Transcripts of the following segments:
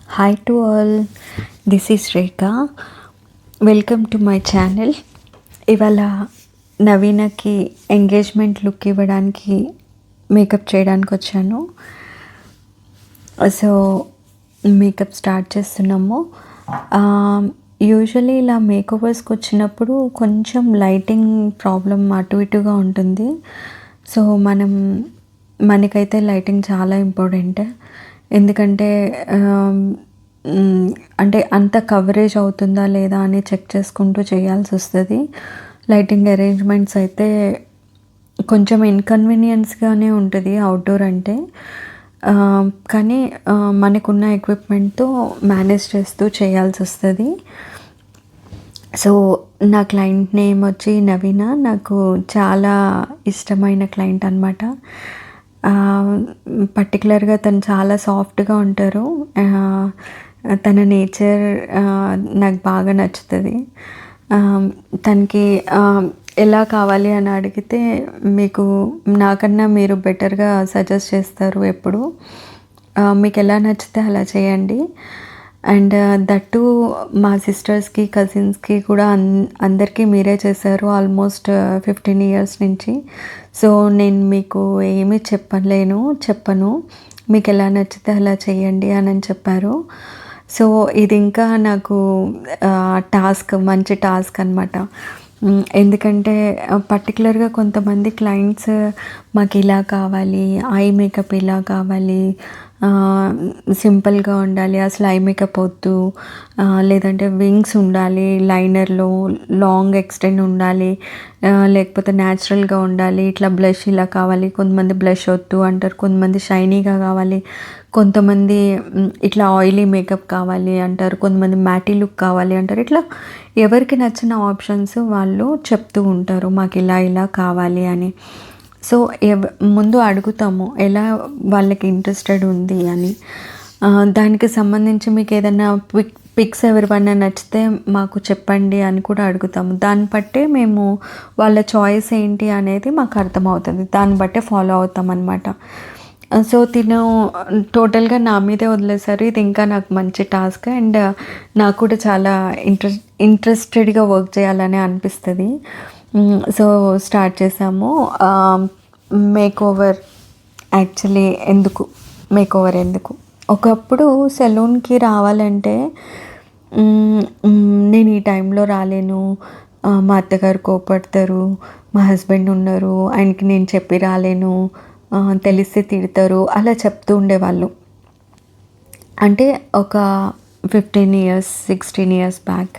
Hi to all, this is Rekha. Welcome to my channel. ఇవాళ నవీనకి engagement look ఇవ్వడానికి makeup చేయడానికి వచ్చాను. So makeup start చేస్తున్నాము. Usually ఇలా మేకోవర్స్కి వచ్చినప్పుడు కొంచెం లైటింగ్ ప్రాబ్లం అటు ఇటుగా ఉంటుంది. సో మనకైతే లైటింగ్ చాలా ఇంపార్టెంట్. ఎందుకంటే అంటే అంత కవరేజ్ అవుతుందా లేదా అని చెక్ చేసుకుంటూ చేయాల్సి వస్తుంది. లైటింగ్ అరేంజ్మెంట్స్ అయితే కొంచెం ఇన్కన్వీనియన్స్గానే ఉంటుంది అవుట్డోర్ అంటే. కానీ మనకున్న ఎక్విప్మెంట్తో మేనేజ్ చేస్తూ చేయాల్సి వస్తుంది. సో నా క్లయింట్ నేమ్ వచ్చి నవీన. నాకు చాలా ఇష్టమైన క్లయింట్ అనమాట. పర్టికులర్గా తను చాలా సాఫ్ట్గా ఉంటారు. తన నేచర్ నాకు బాగా నచ్చుతుంది. తనకి ఎలా కావాలి అని అడిగితే మీకు నాకన్నా మీరు బెటర్గా సజెస్ట్ చేస్తారు ఎప్పుడు. మీకు ఎలా నచ్చితే అలా చేయండి. అండ్ దట్టు మా సిస్టర్స్కి కజిన్స్కి కూడా అందరికీ మీరే చేశారు ఆల్మోస్ట్ 15 years నుంచి. సో నేను మీకు ఏమీ చెప్పను, మీకు ఎలా నచ్చితే అలా చేయండి అని చెప్పారు. సో ఇది ఇంకా నాకు మంచి టాస్క్ అనమాట. ఎందుకంటే పర్టికులర్గా కొంతమంది క్లయింట్స్ మాకు ఇలా కావాలి, ఐ మేకప్ ఇలా కావాలి, సింపుల్గా ఉండాలి, అసలు ఐ మేకప్ వద్దు, లేదంటే వింగ్స్ ఉండాలి, లైనర్లో లాంగ్ ఎక్స్టెండ్ ఉండాలి, లేకపోతే న్యాచురల్గా ఉండాలి, ఇట్లా బ్లష్ ఇలా కావాలి. కొంతమంది బ్లష్ వద్దు అంటారు, కొంతమంది షైనీగా కావాలి, కొంతమంది ఇట్లా ఆయిలీ మేకప్ కావాలి అంటారు, కొంతమంది మ్యాటీ లుక్ కావాలి అంటారు. ఇట్లా ఎవరికి నచ్చిన ఆప్షన్స్ వాళ్ళు చెప్తూ ఉంటారు మాకు ఇలా కావాలి అని. సో ముందు అడుగుతాము ఎలా వాళ్ళకి ఇంట్రెస్టెడ్ ఉంది అని. దానికి సంబంధించి మీకు ఏదైనా పిక్స్ ఎవరివైనా నచ్చితే మాకు చెప్పండి అని కూడా అడుగుతాము. దాన్ని బట్టే మేము వాళ్ళ చాయిస్ ఏంటి అనేది మాకు అర్థమవుతుంది, దాన్ని బట్టే ఫాలో అవుతాం అన్నమాట. సో తిను టోటల్గా నా మీదే వదిలేశారు. ఇది ఇంకా నాకు మంచి టాస్క్ అండ్ నాకు కూడా చాలా ఇంట్రెస్టెడ్గా వర్క్ చేయాలని అనిపిస్తుంది. సో స్టార్ట్ చేసాము. మేకోవర్ యాక్చువల్లీ ఎందుకు ఒకప్పుడు సెలూన్కి రావాలంటే నేను ఈ టైంలో రాలేను, మా అత్తగారు కోపడతారు, మా హస్బెండ్ ఉన్నారు, ఆయనకి నేను చెప్పి రాలేను, తెలిస్తే తిడతారు, అలా చెప్తూ ఉండేవాళ్ళు. అంటే ఒక 15 years 16 years బ్యాక్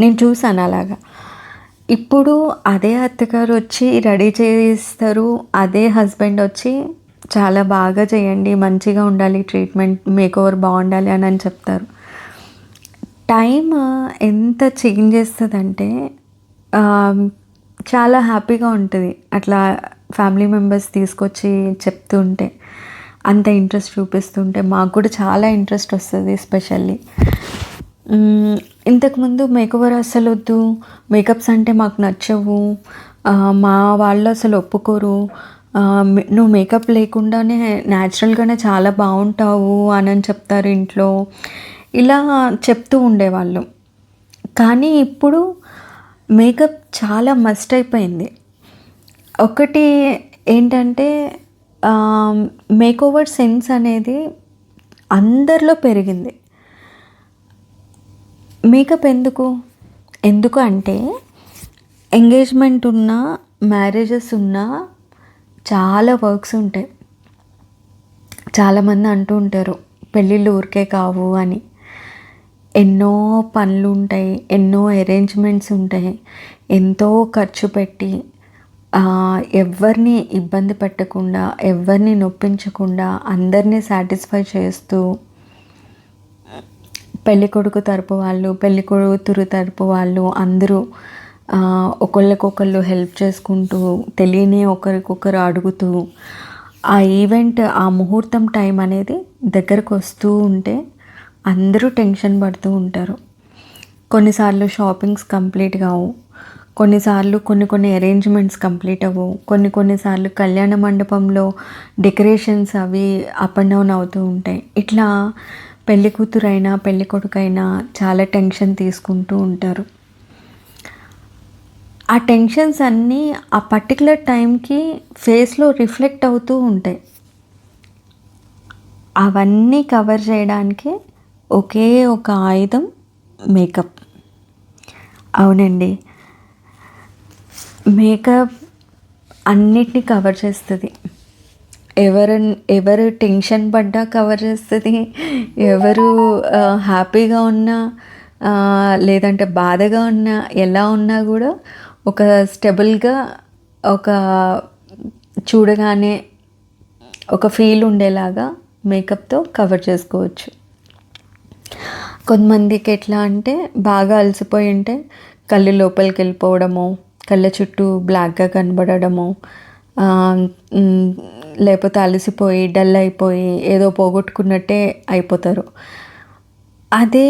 నేను చూసాను అలాగా. ఇప్పుడు అదే అత్తగారు వచ్చి రెడీ చేయిస్తారు, అదే హస్బెండ్ వచ్చి చాలా బాగా చేయండి, మంచిగా ఉండాలి, ట్రీట్మెంట్ మేకోవర్ బాగుండాలి అని చెప్తారు. టైం ఎంత చేంజ్ చేస్తుందంటే చాలా హ్యాపీగా ఉంటుంది అట్లా ఫ్యామిలీ మెంబర్స్ తీసుకొచ్చి చెప్తుంటే, అంత ఇంట్రెస్ట్ చూపిస్తుంటే మాకు కూడా చాలా ఇంట్రెస్ట్ వస్తుంది. ఎస్పెషల్లీ ఇంతకుముందు మేకోవర్ అసలు వద్దు, మేకప్స్ అంటే మాకు నచ్చవు, మా వాళ్ళు అసలు ఒప్పుకోరు, నువ్వు మేకప్ లేకుండానే న్యాచురల్గానే చాలా బాగుంటావు అని చెప్తారు ఇంట్లో, ఇలా చెప్తూ ఉండేవాళ్ళు. కానీ ఇప్పుడు మేకప్ చాలా మస్ట్ అయిపోయింది. ఒకటి ఏంటంటే మేకోవర్ సెన్స్ అనేది అందరిలో పెరిగింది. మేకప్ ఎందుకు అంటే ఎంగేజ్మెంట్ ఉన్నా, మ్యారేజెస్ ఉన్నా చాలా వర్క్స్ ఉంటాయి. చాలామంది అంటూ ఉంటారు పెళ్ళిళ్ళు ఊరికే కావు అని. ఎన్నో పనులు ఉంటాయి, ఎన్నో అరేంజ్మెంట్స్ ఉంటాయి, ఎంతో ఖర్చు పెట్టి ఎవరిని ఇబ్బంది పెట్టకుండా, ఎవరిని నొప్పించకుండా, అందరినీ సాటిస్ఫై చేస్తూ పెళ్ళికొడుకు తరపు వాళ్ళు, పెళ్ళికూతురు తరపు వాళ్ళు అందరూ ఒకళ్ళకొకళ్ళు హెల్ప్ చేసుకుంటూ, తెలియని ఒకరికొకరు అడుగుతూ, ఆ ఈవెంట్, ఆ ముహూర్తం టైం అనేది దగ్గరకు వస్తూ ఉంటే అందరూ టెన్షన్ పడుతూ ఉంటారు. కొన్నిసార్లు షాపింగ్స్ కంప్లీట్ కావు, కొన్నిసార్లు కొన్ని అరేంజ్మెంట్స్ కంప్లీట్ అవ్వవు, కొన్నిసార్లు కళ్యాణ మండపంలో డెకరేషన్స్ అవి అప్ అండ్ డౌన్ అవుతూ ఉంటాయి. ఇట్లా పెళ్లి కూతురైనా పెళ్లి కొడుకైనా చాలా టెన్షన్ తీసుకుంటూ ఉంటారు. ఆ టెన్షన్స్ అన్నీ ఆ పర్టికులర్ టైంకి ఫేస్లో రిఫ్లెక్ట్ అవుతూ ఉంటాయి. అవన్నీ కవర్ చేయడానికి ఒకే ఒక ఆయుధం మేకప్. అవునండి, మేకప్ అన్నిటినీ కవర్ చేస్తుంది. ఎవరు టెన్షన్ పడ్డా కవర్ చేస్తుంది. ఎవరు హ్యాపీగా ఉన్నా లేదంటే బాధగా ఉన్నా ఎలా ఉన్నా కూడా ఒక స్టెబుల్గా ఒక చూడగానే ఒక ఫీల్ ఉండేలాగా మేకప్తో కవర్ చేసుకోవచ్చు. కొంతమందికి ఎట్లా అంటే బాగా అలసిపోయి ఉంటే కళ్ళు లోపలికి వెళ్ళిపోవడము, కళ్ళ చుట్టూ బ్లాక్గా కనబడము, లేకపోతే అలసిపోయి డల్ అయిపోయి ఏదో పోగొట్టుకున్నట్టే అయిపోతారు. అదే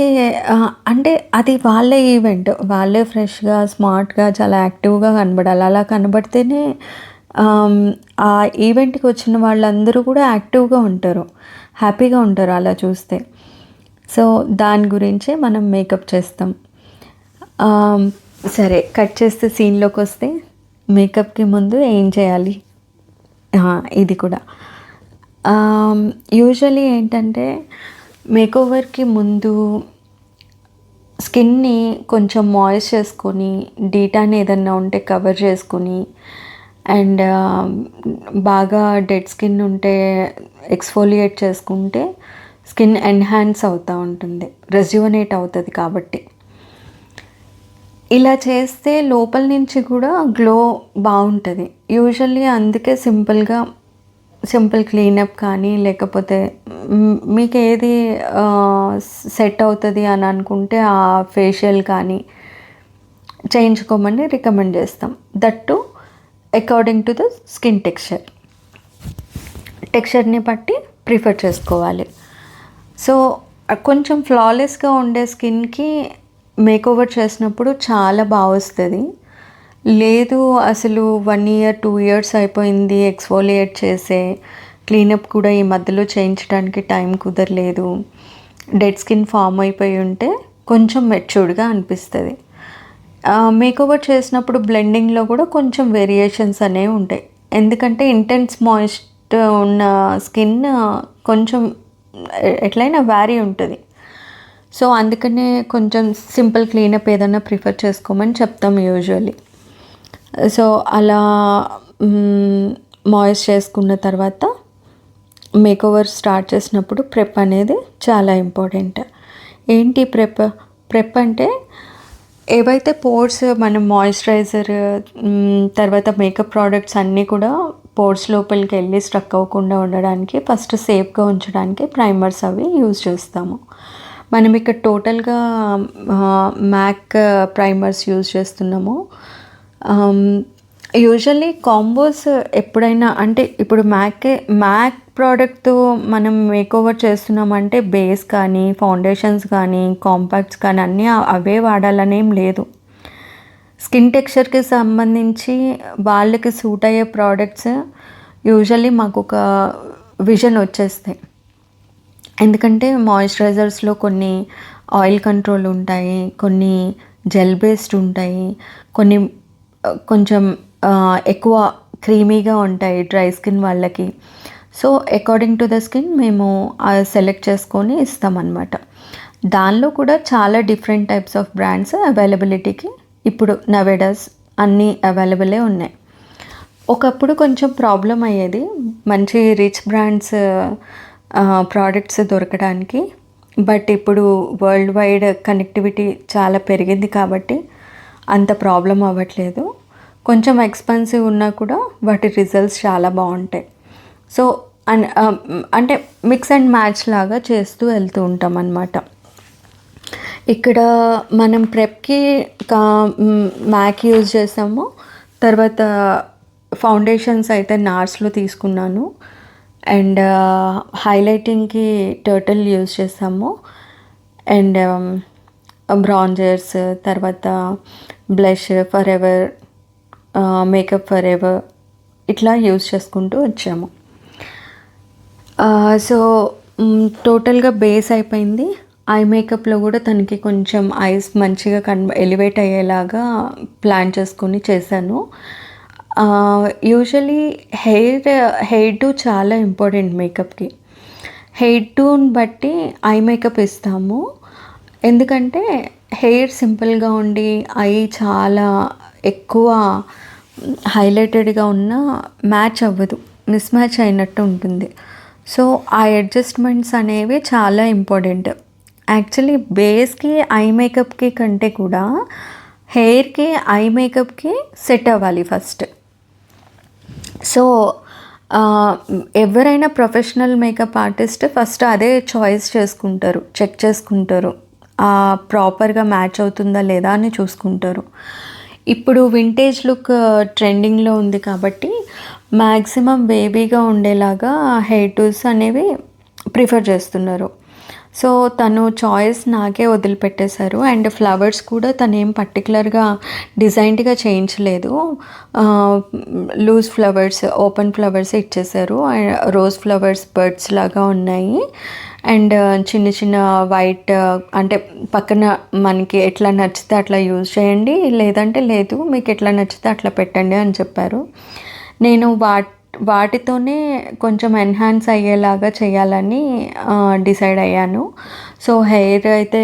అంటే అది వాళ్ళే ఈవెంట్, వాళ్ళే ఫ్రెష్గా స్మార్ట్గా చాలా యాక్టివ్గా కనబడాలి. అలా కనబడితేనే ఆ ఈవెంట్కి వచ్చిన వాళ్ళందరూ కూడా యాక్టివ్గా ఉంటారు, హ్యాపీగా ఉంటారు అలా చూస్తే. సో దాని గురించే మనం మేకప్ చేస్తాం. సరే, కట్ చేస్తే సీన్లోకి వస్తే మేకప్కి ముందు ఏం చేయాలి, ఇది కూడా యూజువలీ ఏంటంటే మేకోవర్కి ముందు స్కిన్ని కొంచెం మాయిస్ట్ చేసుకొని డీటాన్ ఏదన్నా ఉంటే కవర్ చేసుకొని అండ్ బాగా డెడ్ స్కిన్ ఉంటే ఎక్స్ఫోలియేట్ చేసుకుంటే స్కిన్ ఎన్హాన్స్ అవుతూ ఉంటుంది, రెజ్యువనేట్ అవుతుంది. కాబట్టి ఇలా చేస్తే లోపల నుంచి కూడా గ్లో బాగుంటుంది యూజువల్లీ. అందుకే సింపుల్ క్లీనప్ కానీ లేకపోతే మీకు ఏది సెట్ అవుతుంది అని అనుకుంటే ఆ ఫేషియల్ కానీ చేయించుకోమని రికమెండ్ చేస్తాం. That according to the skin టెక్స్చర్ని బట్టి ప్రిఫర్ చేసుకోవాలి. సో కొంచెం ఫ్లాలెస్గా ఉండే స్కిన్కి మేకోవర్ చేసినప్పుడు చాలా బాగా వస్తుంది. లేదు అసలు 1 year 2 years అయిపోయింది ఎక్స్ఫోలియేట్ చేసే, క్లీనప్ కూడా ఈ మధ్యలో చేయించడానికి టైం కుదరలేదు, డెడ్ స్కిన్ ఫామ్ అయిపోయి ఉంటే కొంచెం మెచ్యూర్డ్గా అనిపిస్తుంది. మేకోవర్ చేసినప్పుడు బ్లెండింగ్లో కూడా కొంచెం వేరియేషన్స్ అనేవి ఉంటాయి. ఎందుకంటే ఇంటెన్స్ మాయిస్ట్ ఉన్న స్కిన్ కొంచెం ఎట్లయినా వ్యారీ ఉంటుంది. సో అందుకనే కొంచెం సింపుల్ క్లీనప్ ఏదైనా ప్రిఫర్ చేసుకోమని చెప్తాం యూజువల్లీ. సో అలా మాయిస్ట్ చేసుకున్న తర్వాత మేకోవర్ స్టార్ట్ చేసినప్పుడు ప్రెప్ అనేది చాలా ఇంపార్టెంట్. ఏంటి ప్రెప్ అంటే ఏవైతే పోర్స్ మనం మాయిశ్చరైజర్ తర్వాత మేకప్ ప్రోడక్ట్స్ అన్నీ కూడా పోర్స్ లోపలికి వెళ్ళి స్ట్రక్ అవ్వకుండా ఉండడానికి ఫస్ట్ సేఫ్గా ఉంచడానికి ప్రైమర్స్ అవి యూజ్ చేస్తాము. మనం ఇక్కడ టోటల్గా మ్యాక్ ప్రైమర్స్ యూజ్ చేస్తున్నాము. యూజువల్లీ కాంబోస్ ఎప్పుడైనా అంటే ఇప్పుడు మ్యాక్ ప్రోడక్ట్తో మనం మేకోవర్ చేస్తున్నామంటే బేస్ కానీ ఫౌండేషన్స్ కానీ కాంపాక్ట్స్ కానీ అన్నీ అవే వాడాలనేం లేదు. స్కిన్ టెక్స్చర్కి సంబంధించి వాళ్ళకి సూట్ అయ్యే ప్రోడక్ట్స్ యూజువల్లీ మాకు ఒక విజన్ వచ్చేస్తాయి. ఎందుకంటే మాయిశ్చరైజర్స్లో కొన్ని ఆయిల్ కంట్రోల్ ఉంటాయి, కొన్ని జెల్ బేస్డ్ ఉంటాయి, కొన్ని కొంచెం ఎక్కువ క్రీమీగా ఉంటాయి డ్రై స్కిన్ వాళ్ళకి. So according to the skin మేము సెలెక్ట్ చేసుకొని ఇస్తామన్నమాట. దానిలో కూడా చాలా డిఫరెంట్ టైప్స్ ఆఫ్ బ్రాండ్స్ అవైలబిలిటీకి ఇప్పుడు నవేడాస్ అన్నీ అవైలబులే ఉన్నాయి. ఒకప్పుడు కొంచెం ప్రాబ్లం అయ్యేది మంచి రిచ్ బ్రాండ్స్ ప్రోడక్ట్స్ దొరకడానికి. బట్ ఇప్పుడు వరల్డ్ వైడ్ కనెక్టివిటీ చాలా పెరిగింది కాబట్టి అంత ప్రాబ్లం అవ్వట్లేదు. కొంచెం ఎక్స్పెన్సివ్ ఉన్నా కూడా వాటి రిజల్ట్స్ చాలా బాగుంటాయి. సో అంటే మిక్స్ అండ్ మ్యాచ్ లాగా చేస్తూ వెళ్తూ ఉంటాం అన్నమాట. ఇక్కడ మనం ప్రెప్కి మ్యాక్ యూజ్ చేసాము. తర్వాత ఫౌండేషన్స్ అయితే నార్స్లో తీసుకున్నాను. అండ్ హైలైటింగ్కి టర్టిల్ యూజ్ చేసాము. అండ్ బ్రాంజర్స్, తర్వాత blush for ever, makeup for ever ఇట్లా యూజ్ చేసుకుంటూ వచ్చాము. సో టోటల్‌గా బేస్ అయిపోయింది. ఐ మేకప్‌లో గూడా తనకి కొంచెం ఐస్ మంచిగా ఎలివేట్ అయ్యేలాగా ప్లాన్ చేసుకొని చేశాను. యూజువల్లీ హెయిర్ టు చాలా ఇంపార్టెంట్ మేకప్‌కి. హెయిర్ టూని బట్టి ఐ మేకప్ ఇస్తాము. ఎందుకంటే హెయిర్ సింపుల్‌గా ఉండి, ఐ చాలా ఎక్కువ హైలైటెడ్‌గా ఉన్నా మ్యాచ్ అవ్వదు. మిస్ మ్యాచ్ అయినట్టు ఉంటుంది. సో, ఆ అడ్జస్ట్‌మెంట్స్ అనేవి చాలా ఇంపార్టెంట్. యాక్చువల్లీ బేస్‌కి, ఐ మేకప్‌కి కంటే కూడా హెయిర్‌కి, ఐ మేకప్‌కి సెట్ అవ్వాలి ఫస్ట్. సో, ఎవరైనా ప్రొఫెషనల్ మేకప్ ఆర్టిస్ట్ ఫస్ట్ అదే చాయిస్ చేసుకుంటారు. చెక్ చేసుకుంటారు. ప్రాపర్‌గా మ్యాచ్ అవుతుందా లేదా అని చూసుకుంటారు. ఇప్పుడు వింటేజ్ లుక్ ట్రెండింగ్‌లో ఉంది కాబట్టి మ్యాక్సిమం వేవీగా ఉండేలాగా హెయిర్ టూల్స్ అనేవి ప్రిఫర్ చేస్తున్నారు. సో, తను చాయిస్ నాకే వదిలిపెట్టేశారు. అండ్ ఫ్లవర్స్ కూడా తనేం పర్టిక్యులర్‌గా డిజైన్డ్‌గా చేయించలేదు. లూజ్ ఫ్లవర్స్, ఓపెన్ ఫ్లవర్స్ ఇచ్చేశారు. రోజ్ ఫ్లవర్స్ బర్డ్స్ లాగా ఉన్నాయి. అండ్ చిన్న చిన్న వైట్ అంటే పక్కన మనకి ఎట్లా నచ్చితే అట్లా యూజ్ చేయండి. లేదంటే లేదు. మీకు ఎట్లా నచ్చితే అట్లా పెట్టండి అని చెప్పారు. నేను వాటితోనే కొంచెం ఎన్హాన్స్ అయ్యేలాగా చేయాలని డిసైడ్ అయ్యాను. సో, హెయిర్ అయితే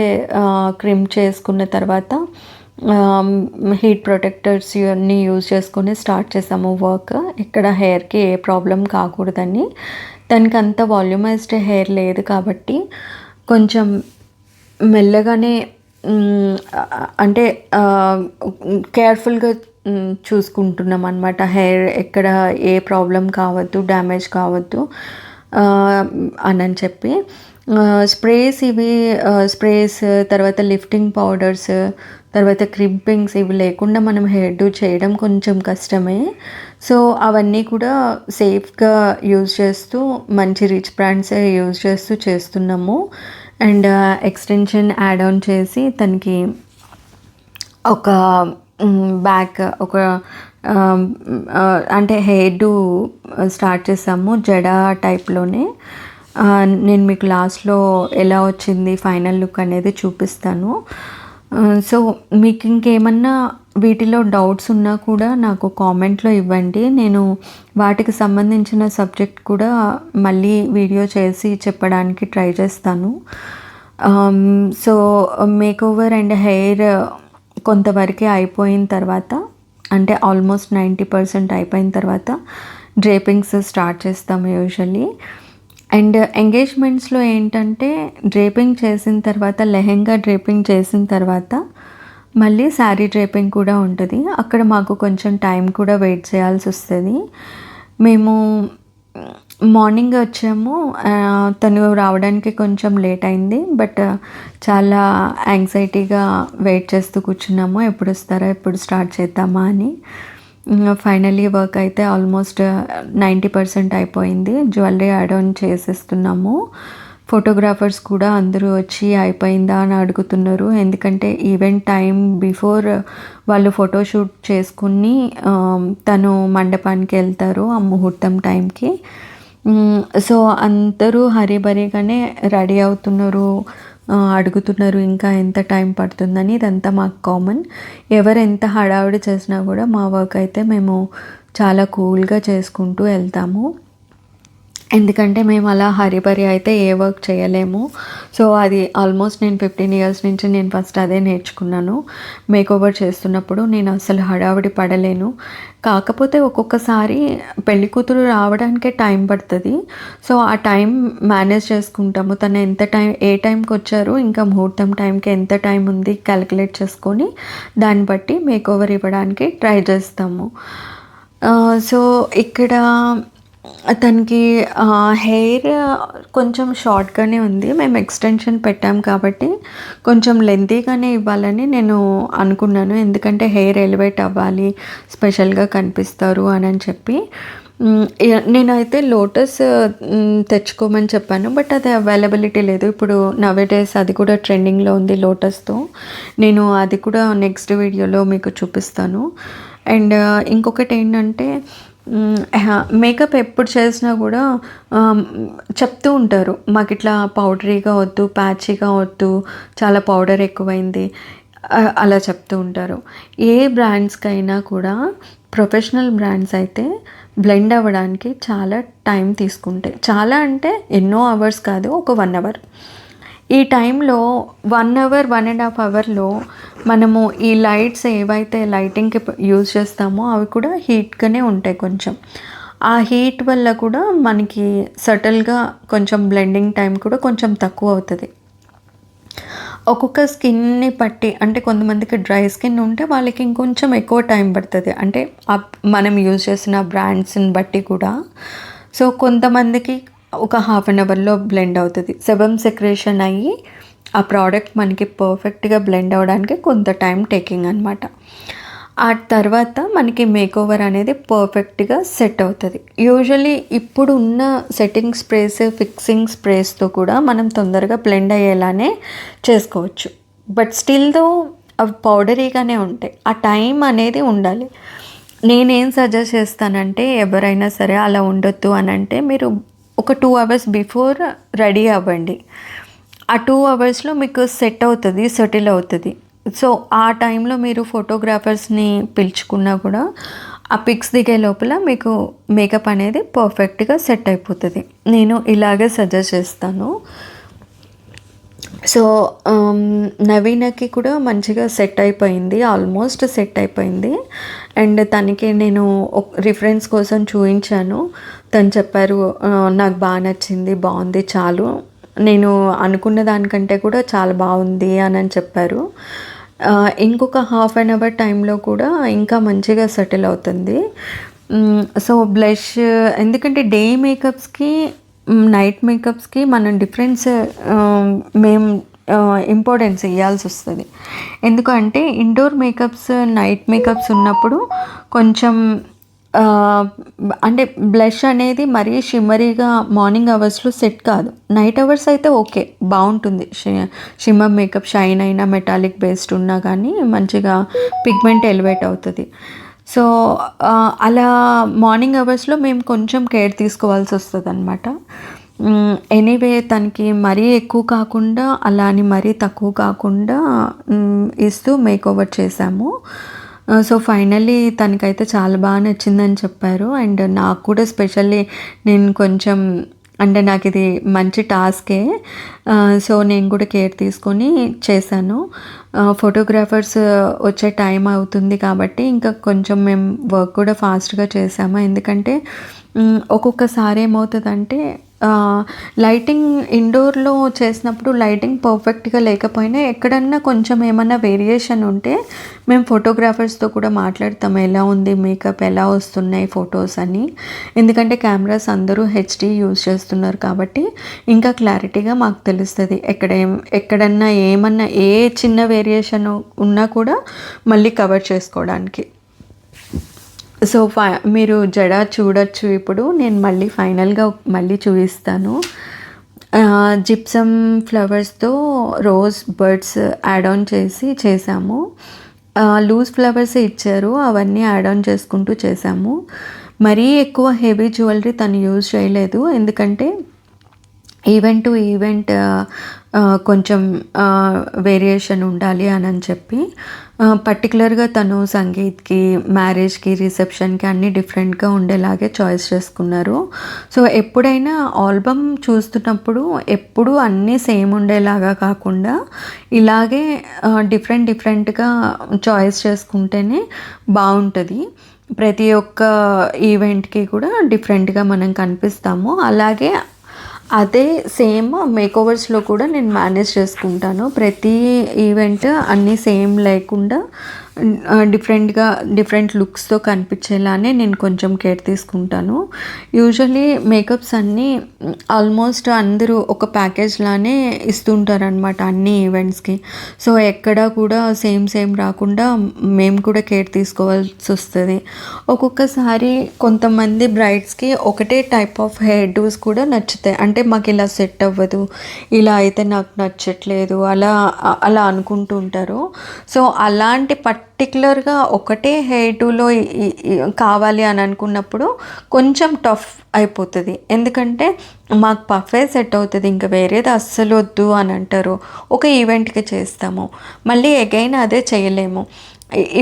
క్రిమ్ చేసుకున్న తర్వాత హీట్ ప్రొటెక్టర్స్ ఇవన్నీ యూజ్ చేసుకొని స్టార్ట్ చేసాము వర్క్. ఇక్కడ హెయిర్‌కి ఏ ప్రాబ్లం కాకూడదని. తనకి అంత వాల్యూమైజ్డ్ హెయిర్ లేదు కాబట్టి కొంచెం మెల్లగానే అంటే కేర్ఫుల్‌గా చూసుకుంటున్నాం అనమాట. హెయిర్ ఎక్కడ ఏ ప్రాబ్లం కావద్దు, డ్యామేజ్ కావద్దు అని చెప్పి. స్ప్రేస్ తర్వాత లిఫ్టింగ్ పౌడర్స్, తర్వాత క్రింపింగ్స్ ఇవి లేకుండా మనం హెయిర్ డూ చేయడం కొంచెం కష్టమే. సో, అవన్నీ కూడా సేఫ్‌గా యూజ్ చేస్తూ మంచి రిచ్ బ్రాండ్సే యూజ్ చేస్తూ చేస్తున్నాము. అండ్ ఎక్స్టెన్షన్ యాడ్ ఆన్ చేసి తనకి ఒక ఒక అంటే హెయిర్ డూ స్టార్ట్ చేసాము జడ టైప్‌లోనే. నేను మీకు లాస్ట్‌లో ఎలా వచ్చింది ఫైనల్ లుక్ అనేది చూపిస్తాను. సో, మీకు ఇంకేమన్నా వీటిలో డౌట్స్ ఉన్నా కూడా నాకు కామెంట్‌లో ఇవ్వండి. నేను వాటికి సంబంధించిన సబ్జెక్ట్ కూడా మళ్ళీ వీడియో చేసి చెప్పడానికి ట్రై చేస్తాను. సో, మేకోవర్ అండ్ హెయిర్ కొంతవరకే అయిపోయిన తర్వాత, అంటే ఆల్మోస్ట్ 90% అయిపోయిన తర్వాత డ్రేపింగ్స్ స్టార్ట్ చేస్తాము యూజువల్లీ. అండ్ ఎంగేజ్మెంట్స్‌లో ఏంటంటే డ్రేపింగ్ చేసిన తర్వాత, లెహెంగా డ్రేపింగ్ చేసిన తర్వాత మళ్ళీ శారీ డ్రేపింగ్ కూడా ఉంటుంది. అక్కడ మాకు కొంచెం టైం కూడా వెయిట్ చేయాల్సి వస్తుంది. మేము మార్నింగ్ వచ్చాము. తను రావడానికి కొంచెం లేట్ అయింది. బట్ చాలా యాంగ్జైటీగా వెయిట్ చేస్తూ కూర్చున్నాము. ఎప్పుడు వస్తారా, ఎప్పుడు స్టార్ట్ చేద్దామా అని. ఫైనల్లీ వర్క్ అయితే ఆల్మోస్ట్ 90% అయిపోయింది. జ్యువెలరీ యాడ్ ఆన్ చేసేస్తున్నాము. ఫోటోగ్రాఫర్స్ కూడా అందరూ వచ్చి అయిపోయిందా అని అడుగుతున్నారు. ఎందుకంటే ఈవెంట్ టైం బిఫోర్ వాళ్ళు ఫోటోషూట్ చేసుకుని తను మండపానికి వెళ్తారు ఆ ముహూర్తం టైంకి. సో, అందరూ హరీబరీగానే రెడీ అవుతున్నారు. అడుగుతున్నారు ఇంకా ఎంత టైం పడుతుందని. ఇదంతా మాకు కామన్. ఎవరు ఎంత హడావిడి చేసినా కూడా మా వర్క్ అయితే మేము చాలా కూల్గా చేసుకుంటూ వెళ్తాము. ఎందుకంటే మేము అలా హరీబరీ అయితే ఏ వర్క్ చేయలేము. సో, అది ఆల్మోస్ట్ నేను 15 ఇయర్స్ నుంచి నేను ఫస్ట్ అదే నేర్చుకున్నాను. మేకోవర్ చేస్తున్నప్పుడు నేను అసలు హడావిడి పడలేను. కాకపోతే ఒక్కొక్కసారి పెళ్ళికూతురు రావడానికే టైం పడుతుంది. సో, ఆ టైం మేనేజ్ చేసుకుంటాము. తను ఏ టైంకి వచ్చారు, ఇంకా ముహూర్తం టైంకి ఎంత టైం ఉంది క్యాలిక్యులేట్ చేసుకొని దాన్ని బట్టి మేకోవర్ ఇవ్వడానికి ట్రై చేస్తాము. సో, ఇక్కడ తనకి హెయిర్ కొంచెం షార్ట్‌గానే ఉంది. మేము ఎక్స్టెన్షన్ పెట్టాం కాబట్టి కొంచెం లెంతీగానే ఇవ్వాలని నేను అనుకున్నాను. ఎందుకంటే హెయిర్ ఎలివేట్ అవ్వాలి, స్పెషల్‌గా కనిపిస్తారు అని చెప్పి. నేనైతే లోటస్ తెచ్చుకోమని చెప్పాను. బట్ అది అవైలబిలిటీ లేదు. ఇప్పుడు నౌఏడేస్ అది కూడా ట్రెండింగ్‌లో ఉంది లోటస్‌తో. నేను అది కూడా నెక్స్ట్ వీడియోలో మీకు చూపిస్తాను. అండ్ ఇంకొకటి ఏంటంటే మేకప్ ఎప్పుడు చేసినా కూడా చెప్తూ ఉంటారు, మాకు ఇట్లా పౌడరీగా వద్దు, ప్యాచీగా వద్దు, చాలా పౌడర్ ఎక్కువైంది, అలా చెప్తూ ఉంటారు. ఏ బ్రాండ్స్కైనా కూడా ప్రొఫెషనల్ బ్రాండ్స్ అయితే బ్లెండ్ అవ్వడానికి చాలా టైం తీసుకుంటాయి. చాలా అంటే ఎన్నో అవర్స్ కాదు, ఒక 1 అవర్. ఈ టైంలో 1 అవర్ 1.5 అవర్లో మనము ఈ లైట్స్ ఏవైతే లైటింగ్కి యూజ్ చేస్తామో అవి కూడా హీట్గానే ఉంటాయి కొంచెం. ఆ హీట్ వల్ల కూడా మనకి సటిల్గా కొంచెం బ్లెండింగ్ టైం కూడా కొంచెం తక్కువ అవుతుంది. ఒక్కొక్క స్కిన్ని బట్టి, అంటే కొంతమందికి డ్రై స్కిన్ ఉంటే వాళ్ళకి ఇంకొంచెం ఎక్కువ టైం పడుతుంది, అంటే మనం యూజ్ చేసిన బ్రాండ్స్ని బట్టి కూడా. సో కొంతమందికి ఒక 1/2 అవర్లో బ్లెండ్ అవుతుంది. సెబమ్ సెక్రేషన్ అయ్యి ఆ ప్రోడక్ట్ మనకి పర్ఫెక్ట్గా బ్లెండ్ అవ్వడానికి కొంత టైం టేకింగ్ అనమాట. ఆ తర్వాత మనకి మేకోవర్ అనేది పర్ఫెక్ట్గా సెట్ అవుతుంది. యూజువల్లీ ఇప్పుడు ఉన్న సెట్టింగ్ స్ప్రేస్, ఫిక్సింగ్ స్ప్రేస్తో కూడా మనం తొందరగా బ్లెండ్ అయ్యేలానే చేసుకోవచ్చు. బట్ స్టిల్ దో అవి పౌడరీగానే ఉంటాయి. ఆ టైం అనేది ఉండాలి. నేనేం సజెస్ట్ చేస్తానంటే, ఎవరైనా సరే అలా ఉండొద్దు అని అంటే మీరు ఒక 2 అవర్స్ బిఫోర్ రెడీ అవ్వండి. ఆ 2 అవర్స్లో మీకు సెట్ అవుతుంది, సెటిల్ అవుతుంది. సో ఆ టైంలో మీరు ఫోటోగ్రాఫర్స్ని పిలుచుకున్నా కూడా ఆ పిక్స్ దిగే లోపల మీకు మేకప్ అనేది పర్ఫెక్ట్గా సెట్ అయిపోతుంది. నేను ఇలాగే సజెస్ట్ చేస్తాను. సో నవీనకి కూడా మంచిగా సెట్ అయిపోయింది, ఆల్మోస్ట్ సెట్ అయిపోయింది. అండ్ తనకి నేను రిఫరెన్స్ కోసం చూపించాను. తను చెప్పారు, నాకు బాగా నచ్చింది, బాగుంది, చాలు, నేను అనుకున్న దానికంటే కూడా చాలా బాగుంది అని చెప్పారు. ఇంకొక 1/2 అవర్ టైంలో కూడా ఇంకా మంచిగా సెటిల్ అవుతుంది. సో బ్లష్, ఎందుకంటే డే మేకప్స్కి నైట్ మేకప్స్కి మనం డిఫరెన్స్ మేము ఇంపార్టెన్స్ ఇవ్వాల్సి వస్తుంది. ఎందుకంటే ఇండోర్ మేకప్స్, నైట్ మేకప్స్ ఉన్నప్పుడు కొంచెం అంటే బ్లష్ అనేది మరీ షిమ్మరీగా మార్నింగ్ అవర్స్లో సెట్ కాదు. నైట్ అవర్స్ అయితే ఓకే, బాగుంటుంది. షిమ్మర్ మేకప్ షైన్ అయినా, మెటాలిక్ బేస్డ్ ఉన్నా కానీ మంచిగా పిగ్మెంట్ ఎలివేట్ అవుతుంది. సో అలా మార్నింగ్ అవర్స్లో మేము కొంచెం కేర్ తీసుకోవాల్సి వస్తుంది అనమాట. ఎనీవే తనకి మరీ ఎక్కువ కాకుండా, అలా అని మరీ తక్కువ కాకుండా ఇస్తూ మేకోవర్ చేశాము. సో ఫైనల్లీ తనకైతే చాలా బాగా నచ్చిందని చెప్పారు. అండ్ నాకు కూడా స్పెషల్లీ, నేను కొంచెం, అంటే నాకు ఇది మంచి టాస్కే. సో నేను కూడా కేర్ తీసుకొని చేశాను. ఫోటోగ్రాఫర్స్ వచ్చే టైం అవుతుంది కాబట్టి ఇంకా కొంచెం మేము వర్క్ కూడా ఫాస్ట్గా చేసాము. ఎందుకంటే ఒక్కొక్కసారి ఏమవుతుందంటే, లైటింగ్ ఇండోర్లో చేసినప్పుడు లైటింగ్ పర్ఫెక్ట్గా లేకపోయినా ఎక్కడన్నా కొంచెం ఏమన్నా వేరియేషన్ ఉంటే మేము ఫోటోగ్రాఫర్స్తో కూడా మాట్లాడతాము, ఎలా ఉంది మేకప్, ఎలా వస్తున్నాయి ఫొటోస్ అని. ఎందుకంటే కెమెరాస్ అందరూ హెచ్డి యూజ్ చేస్తున్నారు కాబట్టి ఇంకా క్లారిటీగా మాకు తెలుస్తుంది. ఎక్కడన్నా ఏమన్నా ఏ చిన్న వేరియేషన్ ఉన్నా కూడా మళ్ళీ కవర్ చేసుకోవడానికి. సో మీరు జడ చూడొచ్చు. ఇప్పుడు నేను మళ్ళీ ఫైనల్గా మళ్ళీ చూపిస్తాను. జిప్సమ్ ఫ్లవర్స్తో రోజ్ బర్డ్స్ యాడ్ ఆన్ చేసాము. లూజ్ ఫ్లవర్స్ ఇచ్చారు, అవన్నీ యాడ్ ఆన్ చేసుకుంటూ చేసాము. మరీ ఎక్కువ హెవీ జ్యువెలరీ తను యూజ్ చేయలేదు, ఎందుకంటే ఈవెంట్ టు ఈవెంట్ కొంచెం వేరియేషన్ ఉండాలి అని చెప్పి. పర్టికులర్గా తను సంగీత్కి, మ్యారేజ్కి, రిసెప్షన్కి అన్నీ డిఫరెంట్గా ఉండేలాగే చాయిస్ చేసుకున్నారు. సో ఎప్పుడైనా ఆల్బమ్ చూస్తున్నప్పుడు ఎప్పుడూ అన్నీ సేమ్ ఉండేలాగా కాకుండా ఇలాగే డిఫరెంట్గా చాయిస్ చేసుకుంటేనే బాగుంటుంది. ప్రతి ఒక్క ఈవెంట్కి కూడా డిఫరెంట్గా మనం కనిపిస్తాము. అలాగే అదే సేమ్ మేకోవర్స్లో కూడా నేను మేనేజ్ చేసుకుంటాను. ప్రతి ఈవెంట్ అన్నీ సేమ్ లేకుండా డిఫరెంట్ లుక్స్తో కనిపించేలానే నేను కొంచెం కేర్ తీసుకుంటాను. యూజువల్లీ మేకప్స్ అన్నీ ఆల్మోస్ట్ అందరూ ఒక ప్యాకేజ్ లానే ఇస్తుంటారనమాట అన్ని ఈవెంట్స్కి. సో ఎక్కడా కూడా సేమ్ రాకుండా మేము కూడా కేర్ తీసుకోవాల్సి వస్తుంది. ఒక్కొక్కసారి కొంతమంది బ్రైడ్స్కి ఒకటే టైప్ ఆఫ్ హెయిర్ డూస్ కూడా నచ్చుతాయి. అంటే మాకు ఇలా సెట్ అవ్వదు, ఇలా అయితే నాకు నచ్చట్లేదు, అలా అనుకుంటూ ఉంటారు. సో అలాంటి పర్టిక్యులర్‌గా ఒకటే హెయిర్ టూలో కావాలి అని అనుకున్నప్పుడు కొంచెం టఫ్ అయిపోతది. ఎందుకంటే మాకు పఫే సెట్ అవుతది. ఇంక వేరేది అస్సలు వద్దు అని అంటారు. ఒక ఈవెంట్‌కి చేస్తాము. మళ్ళీ అగైన్ అదే చేయలేము.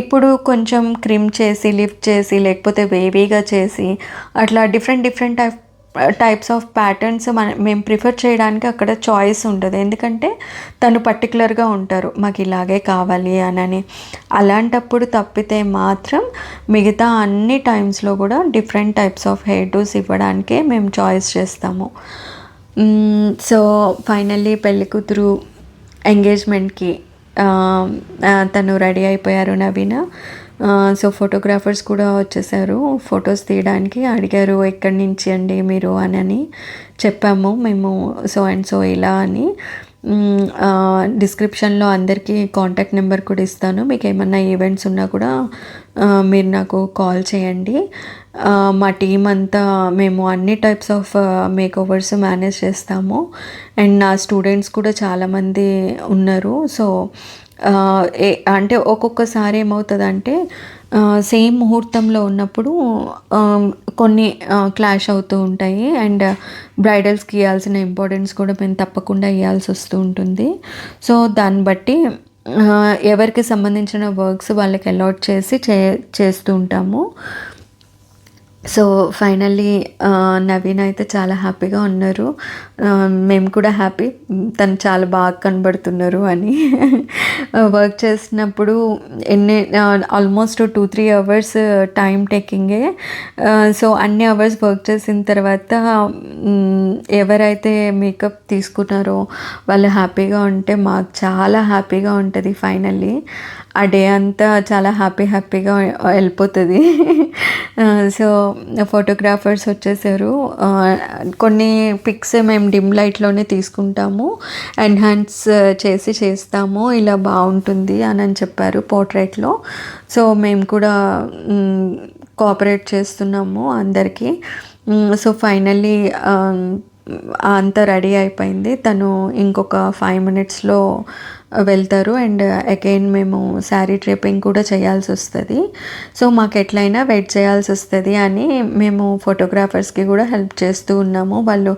ఇప్పుడు కొంచెం క్రిమ్ చేసి, లిఫ్ట్ చేసి, లేకపోతే వేవీగా చేసి అట్లా డిఫరెంట్ టైప్స్ ఆఫ్ ప్యాటర్న్స్ మేము ప్రిఫర్ చేయడానికి అక్కడ చాయిస్ ఉండదు. ఎందుకంటే తను పర్టికులర్‌గా ఉంటారు. మాకు ఇలాగే కావాలి అనని. అలాంటప్పుడు తప్పితే మాత్రం మిగతా అన్ని టైమ్స్‌లో కూడా different types of hairdos ఇవ్వడానికే మేము చాయిస్ చేస్తాము. సో ఫైనల్లీ పెళ్ళికూతురు ఎంగేజ్మెంట్‌కి తను రెడీ అయిపోయారు నవీన. సో ఫోటోగ్రాఫర్స్ కూడా వచ్చేసారు ఫొటోస్ తీయడానికి. అడిగారు ఎక్కడి నుంచి అండి మీరు అని చెప్పాము మేము సో అండ్ సో ఇలా అని. డిస్క్రిప్షన్లో అందరికీ కాంటాక్ట్ నెంబర్ కూడా ఇస్తాను. మీకు ఏమన్నా ఈవెంట్స్ ఉన్నా కూడా మీరు నాకు కాల్ చేయండి. మా టీం అంతా మేము అన్ని టైప్స్ ఆఫ్ మేకోవర్స్ మేనేజ్ చేస్తాము. అండ్ నా స్టూడెంట్స్ కూడా చాలామంది ఉన్నారు. సో అంటే ఒక్కొక్కసారి ఏమవుతుందంటే సేమ్ ముహూర్తంలో ఉన్నప్పుడు కొన్ని క్లాష్ అవుతూ ఉంటాయి. అండ్ బ్రైడల్స్కి ఇవ్వాల్సిన ఇంపార్టెన్స్ కూడా మేము తప్పకుండా ఇవ్వాల్సి వస్తూ ఉంటుంది. సో దాన్ని బట్టి ఎవరికి సంబంధించిన వర్క్స్ వాళ్ళకి అలాట్ చేసి చేస్తూ ఉంటాము. సో ఫైనల్లీ నవీన్ అయితే చాలా హ్యాపీగా ఉన్నారు. మేము కూడా హ్యాపీ తను చాలా బాగా కనబడుతున్నారు అని. వర్క్ చేసినప్పుడు ఆల్మోస్ట్ 2-3 అవర్స్ టైం టేకింగే. సో అన్ని అవర్స్ వర్క్ చేసిన తర్వాత ఎవరైతే మేకప్ తీసుకున్నారో వాళ్ళు హ్యాపీగా ఉంటే మాకు చాలా హ్యాపీగా ఉంటుంది. ఫైనల్లీ ఆ డే అంతా చాలా హ్యాపీగా వెళ్ళిపోతుంది. సో ఫోటోగ్రాఫర్స్ వచ్చేసారు. కొన్ని పిక్స్ మేము డిమ్ లైట్లోనే తీసుకుంటాము, ఎన్హాన్స్ చేస్తాము, ఇలా బాగుంటుంది అని చెప్పారు పోర్ట్రేట్లో. సో మేము కూడా కోఆపరేట్ చేస్తున్నాము అందరికీ. సో ఫైనల్లీ అంతా రెడీ అయిపోయింది. తను ఇంకొక 5 మినిట్స్లో వెళ్తారు. అండ్ అగైన్ మేము శారీ డ్రేపింగ్ కూడా చేయాల్సి వస్తుంది. సో మాకు ఎట్లయినా వెయిట్ చేయాల్సి వస్తుంది అని మేము ఫోటోగ్రాఫర్స్కి కూడా హెల్ప్ చేస్తూ ఉన్నాము. వాళ్ళు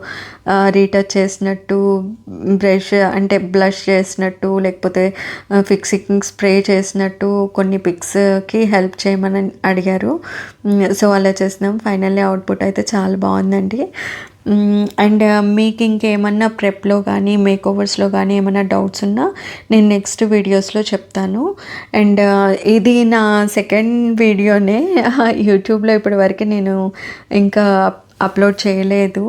రీటచ్ చేసినట్టు, బ్రష్ అంటే బ్లష్ చేసినట్టు, లేకపోతే ఫిక్సింగ్ స్ప్రే చేసినట్టు కొన్ని పిక్స్కి హెల్ప్ చేయమని అడిగారు. సో అలా చేసినాం. ఫైనల్లీ అవుట్పుట్ అయితే చాలా బాగుందండి. అండ్ మీకు ఇంకేమన్నా ప్రెప్లో కానీ మేకోవర్స్లో కానీ ఏమైనా డౌట్స్ ఉన్నా నేను నెక్స్ట్ వీడియోస్లో చెప్తాను. అండ్ ఇది నా సెకండ్ వీడియోనే యూట్యూబ్లో ఇప్పటివరకు నేను ఇంకా అప్లోడ్ చేయలేదు.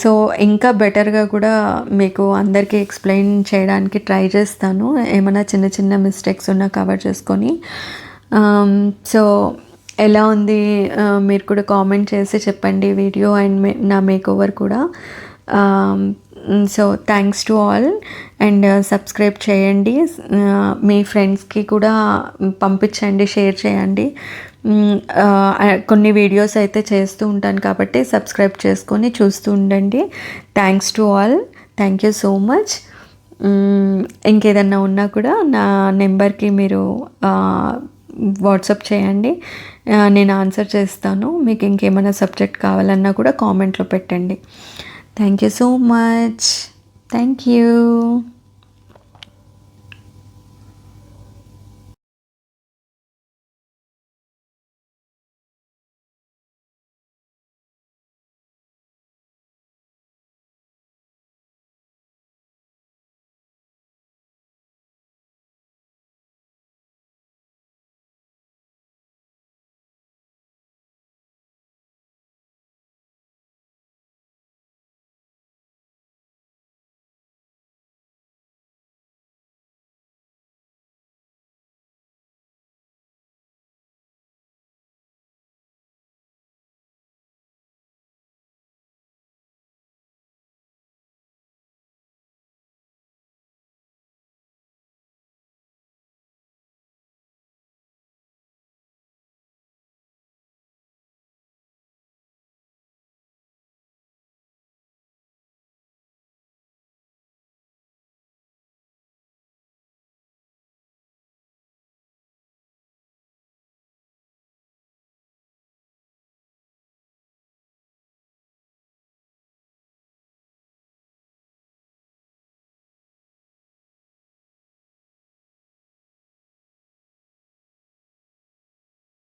సో ఇంకా బెటర్గా కూడా మీకు అందరికీ ఎక్స్ప్లెయిన్ చేయడానికి ట్రై చేస్తాను. ఏమైనా చిన్న మిస్టేక్స్ ఉన్నా కవర్ చేసుకొని. సో ఎలా ఉంది మీరు కూడా కామెంట్ చేసి చెప్పండి వీడియో అండ్ నా మేకోవర్ కూడా. So thanks to all. And subscribe చేయండి. మీ ఫ్రెండ్స్కి కూడా పంపించండి, షేర్ చేయండి. కొన్ని వీడియోస్ అయితే చేస్తూ ఉంటాను కాబట్టి సబ్స్క్రైబ్ చేసుకొని చూస్తూ ఉండండి. Thanks to all. Thank you so much. ఇంకేదన్నా ఉన్నా కూడా నా నెంబర్కి మీరు వాట్సాప్ చేయండి, నేను ఆన్సర్ చేస్తాను. మీకు ఇంకేమైనా సబ్జెక్ట్ కావాలన్నా కూడా కామెంట్లో పెట్టండి. Thank you so much. Thank you.